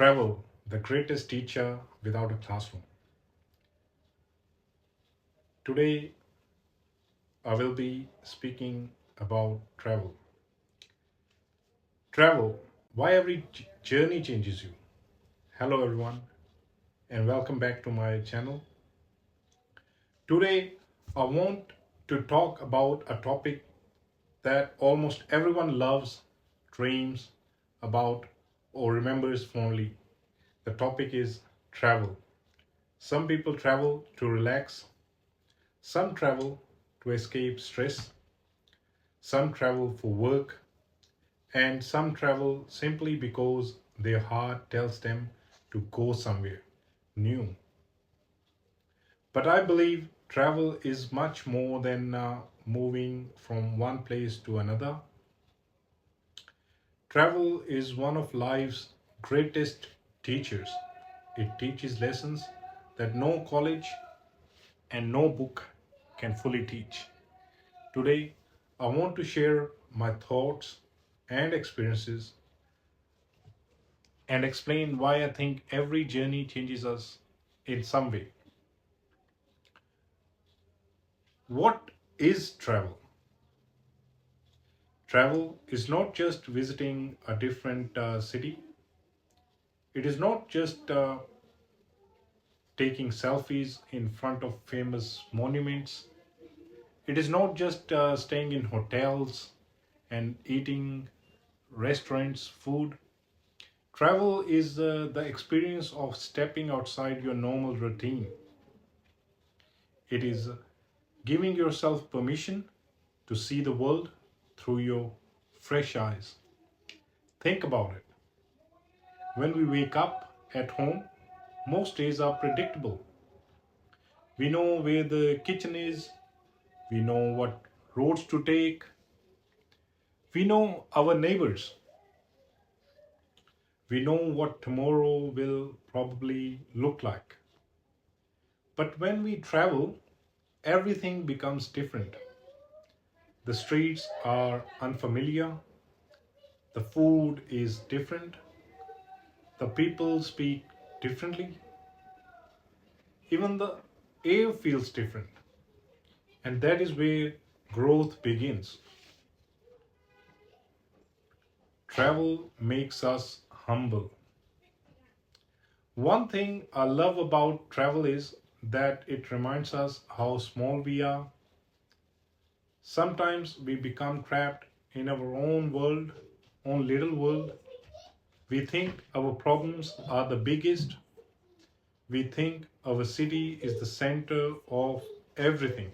Travel, the greatest teacher without a classroom. Today, I will be speaking about travel. Travel, why every journey changes you. Hello, everyone, and welcome back to my channel. Today, I want to talk about a topic that almost everyone loves, dreams about, or remembers fondly. The topic is travel. Some people travel to relax, some travel to escape stress, some travel for work, and some travel simply because their heart tells them to go somewhere new. But I believe travel is much more than moving from one place to another. Travel is one of life's greatest teachers. It teaches lessons that no college and no book can fully teach. Today, I want to share my thoughts and experiences and explain why I think every journey changes us in some way. What is travel? Travel is not just visiting a different city, it is not just taking selfies in front of famous monuments, it is not just staying in hotels and eating restaurants' food. Travel is the experience of stepping outside your normal routine. It is giving yourself permission to see the world through your fresh eyes. Think about it. When we wake up at home, most days are predictable. We know where the kitchen is, we know what roads to take, we know our neighbors, we know what tomorrow will probably look like. But when we travel, everything becomes different. The streets are unfamiliar, the food is different, the people speak differently, even the air feels different. And that is where growth begins. Travel makes us humble. One thing I love about travel is that it reminds us how small we are. Sometimes we become trapped in our own little world. We think our problems are the biggest. We think our city is the center of everything.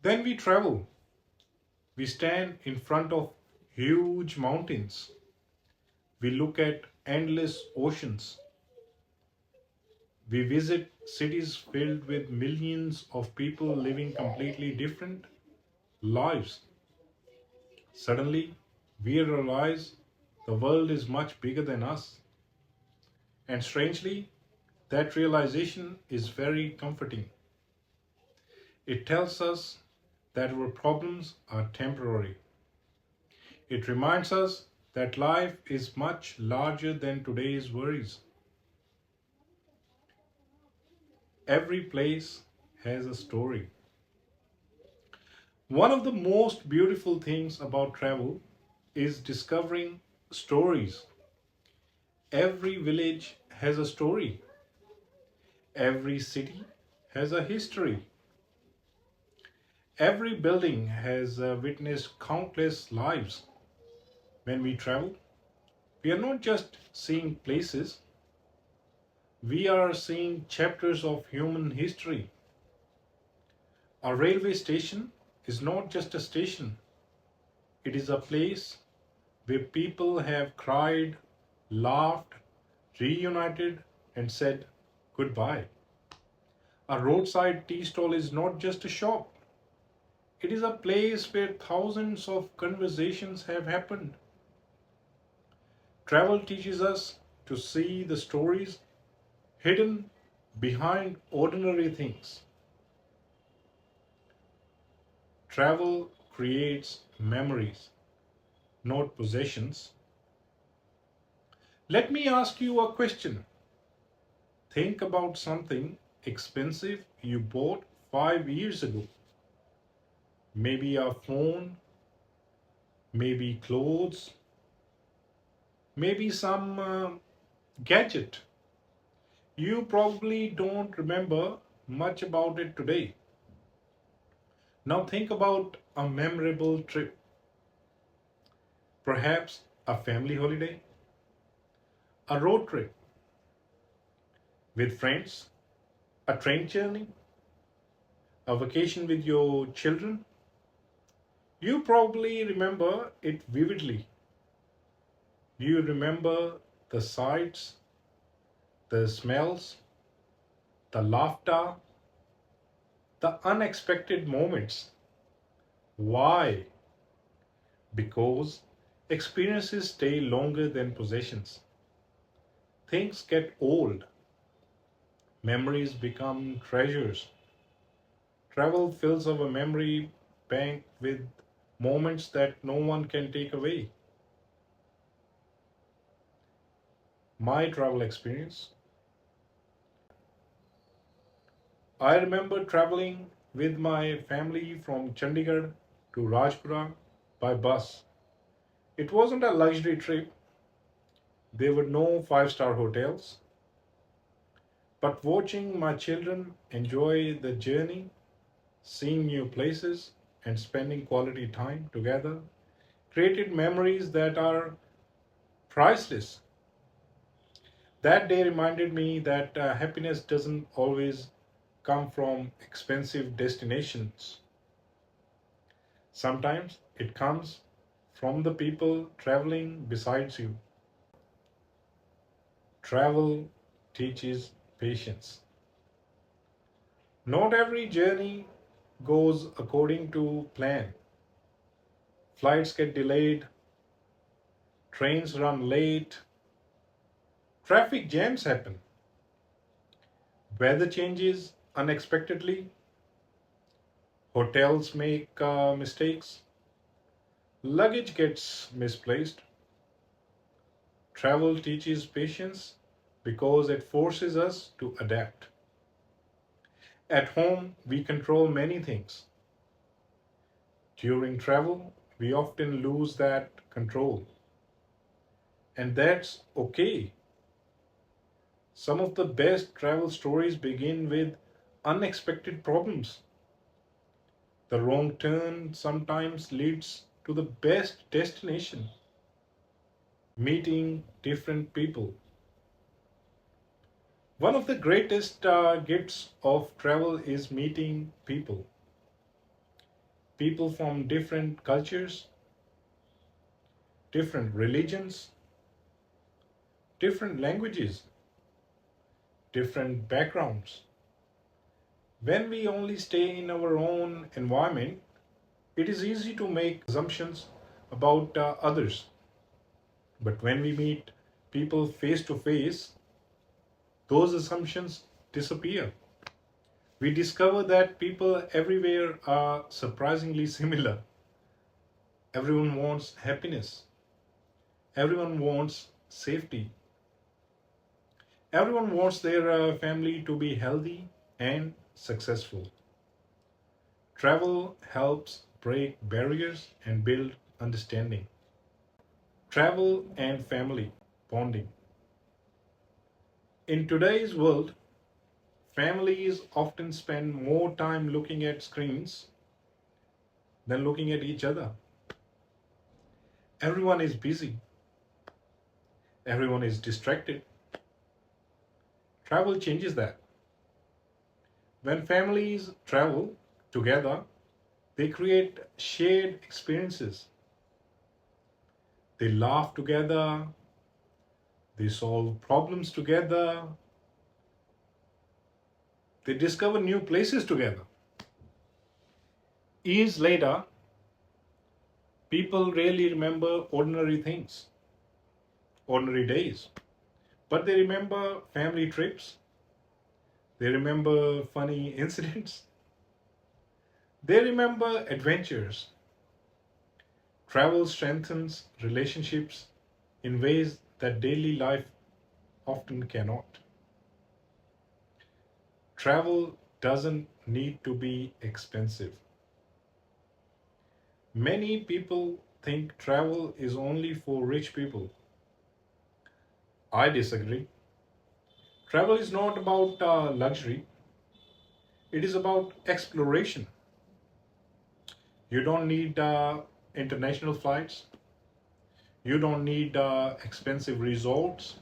Then we travel. We stand in front of huge mountains. We look at endless oceans. We visit cities filled with millions of people living completely different lives. Suddenly, we realize the world is much bigger than us. And strangely, that realization is very comforting. It tells us that our problems are temporary. It reminds us that life is much larger than today's worries. Every place has a story. One of the most beautiful things about travel is discovering stories. Every village has a story. Every city has a history. Every building has witnessed countless lives. When we travel, we are not just seeing places, we are seeing chapters of human history. A railway station is not just a station, it is a place where people have cried, laughed, reunited, and said goodbye. A roadside tea stall is not just a shop, it is a place where thousands of conversations have happened. Travel teaches us to see the stories hidden behind ordinary things. Travel creates memories, not possessions. Let me ask you a question. Think about something expensive you bought 5 years ago. Maybe a phone, maybe clothes, maybe some gadget. You probably don't remember much about it today. Now think about a memorable trip, perhaps a family holiday, a road trip with friends, a train journey, a vacation with your children. You probably remember it vividly. You remember the sights, the smells, the laughter, the unexpected moments. Why? Because experiences stay longer than possessions. Things get old, memories become treasures. Travel fills our memory bank with moments that no one can take away. My travel experience. I remember traveling with my family from Chandigarh to Rajpura by bus. It wasn't a luxury trip, there were no five-star hotels, but watching my children enjoy the journey, seeing new places, and spending quality time together created memories that are priceless. That day reminded me that happiness doesn't always come from expensive destinations. Sometimes it comes from the people traveling besides you. Travel teaches patience. Not every journey goes according to plan. Flights get delayed, trains run late, traffic jams happen, weather changes unexpectedly, hotels make mistakes, luggage gets misplaced. Travel teaches patience because it forces us to adapt. At home, we control many things. During travel, we often lose that control, and that's okay. Some of the best travel stories begin with unexpected problems. The wrong turn sometimes leads to the best destination, meeting different people. One of the greatest gifts of travel is meeting people. People from different cultures, different religions, different languages, different backgrounds. When we only stay in our own environment, it is easy to make assumptions about others. But when we meet people face to face, those assumptions disappear. We discover that people everywhere are surprisingly similar. Everyone wants happiness, everyone wants safety, everyone wants their family to be healthy and successful. Travel helps break barriers and build understanding. Travel and family bonding. In today's world, families often spend more time looking at screens than looking at each other. Everyone is busy, everyone is distracted. Travel changes that. When families travel together, they create shared experiences. They laugh together, they solve problems together, they discover new places together. Years later, people rarely remember ordinary things, ordinary days, but they remember family trips, they remember funny incidents, they remember adventures. Travel strengthens relationships in ways that daily life often cannot. Travel doesn't need to be expensive. Many people think travel is only for rich people. I disagree. Travel is not about luxury, it is about exploration. You don't need international flights, you don't need expensive resorts,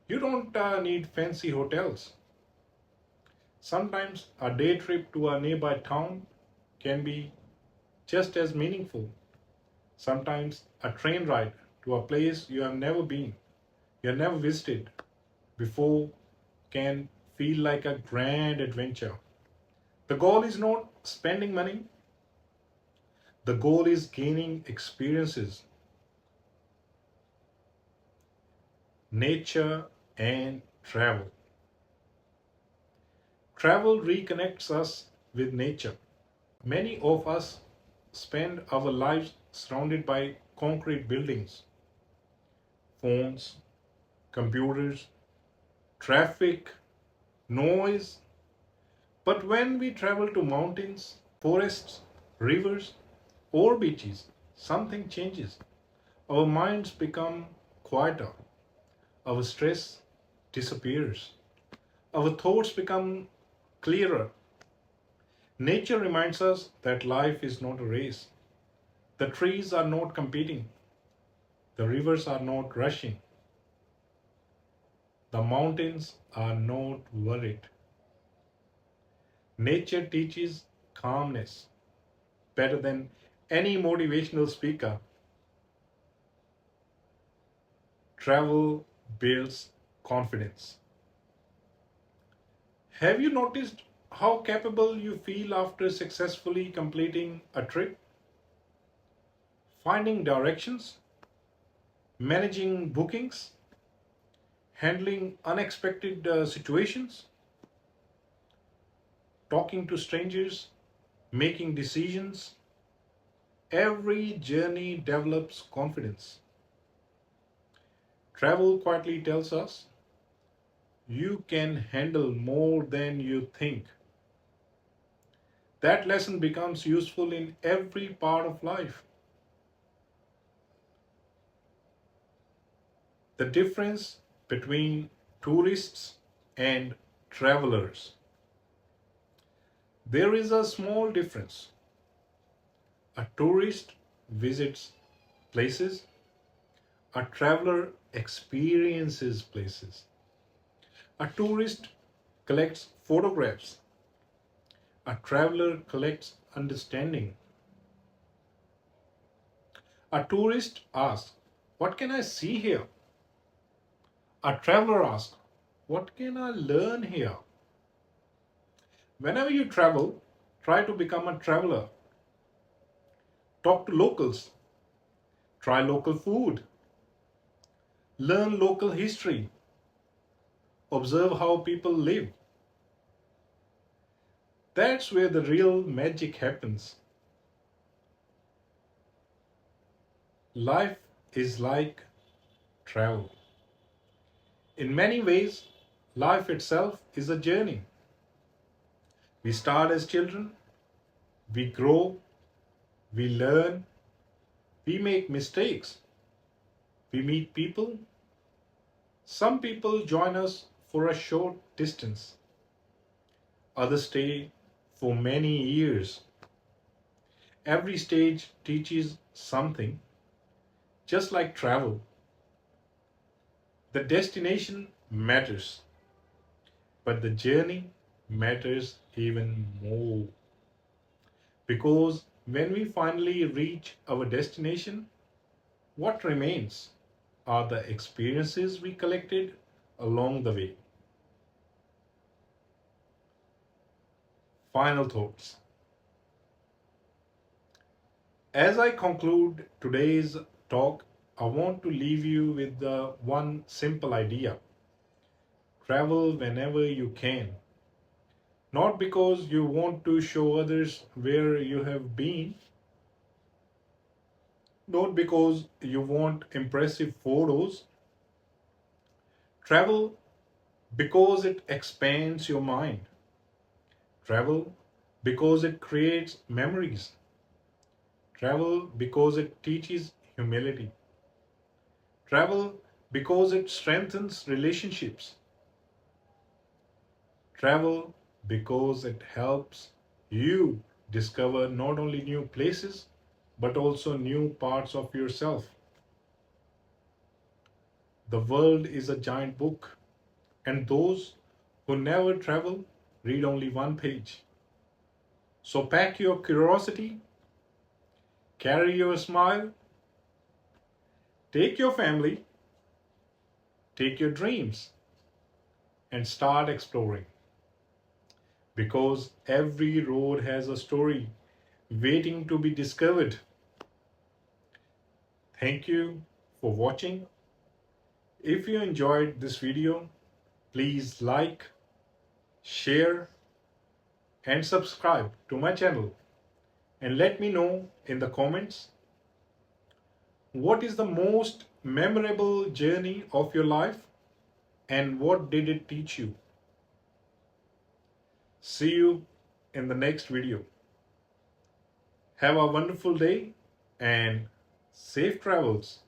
you don't need fancy hotels. Sometimes a day trip to a nearby town can be just as meaningful. Sometimes a train ride to a place you have never been, you have never visited before can feel like a grand adventure. The goal is not spending money, the goal is gaining experiences, nature, and travel. Travel reconnects us with nature. Many of us spend our lives surrounded by concrete buildings, phones, computers, traffic, noise. But when we travel to mountains, forests, rivers, or beaches, something changes. Our minds become quieter, our stress disappears, our thoughts become clearer. Nature reminds us that life is not a race. The trees are not competing, the rivers are not rushing, the mountains are not worried. Nature teaches calmness better than any motivational speaker. Travel builds confidence. Have you noticed how capable you feel after successfully completing a trip? Finding directions, managing bookings, handling unexpected situations, talking to strangers, making decisions. Every journey develops confidence. Travel quietly tells us you can handle more than you think. That lesson becomes useful in every part of life. The difference between tourists and travelers. There is a small difference. A tourist visits places, a traveler experiences places. A tourist collects photographs, a traveler collects understanding. A tourist asks, what can I see here? A traveler asks, what can I learn here? Whenever you travel, try to become a traveler. Talk to locals, try local food, learn local history, observe how people live. That's where the real magic happens. Life is like travel. In many ways, life itself is a journey. We start as children, we grow, we learn, we make mistakes, we meet people. Some people join us for a short distance, others stay for many years. Every stage teaches something, just like travel. The destination matters, but the journey matters even more. Because when we finally reach our destination, what remains are the experiences we collected along the way. Final thoughts. As I conclude today's talk, I want to leave you with the one simple idea. Travel whenever you can. Not because you want to show others where you have been, not because you want impressive photos. Travel because it expands your mind. Travel because it creates memories. Travel because it teaches humility. Travel because it strengthens relationships. Travel because it helps you discover not only new places but also new parts of yourself. The world is a giant book, and those who never travel read only one page. So pack your curiosity, carry your smile, take your family, take your dreams, and start exploring. Because every road has a story waiting to be discovered. Thank you for watching. If you enjoyed this video, please like, share, and subscribe to my channel. And let me know in the comments what is the most memorable journey of your life and what did it teach you. See you in the next video. Have a wonderful day and safe travels.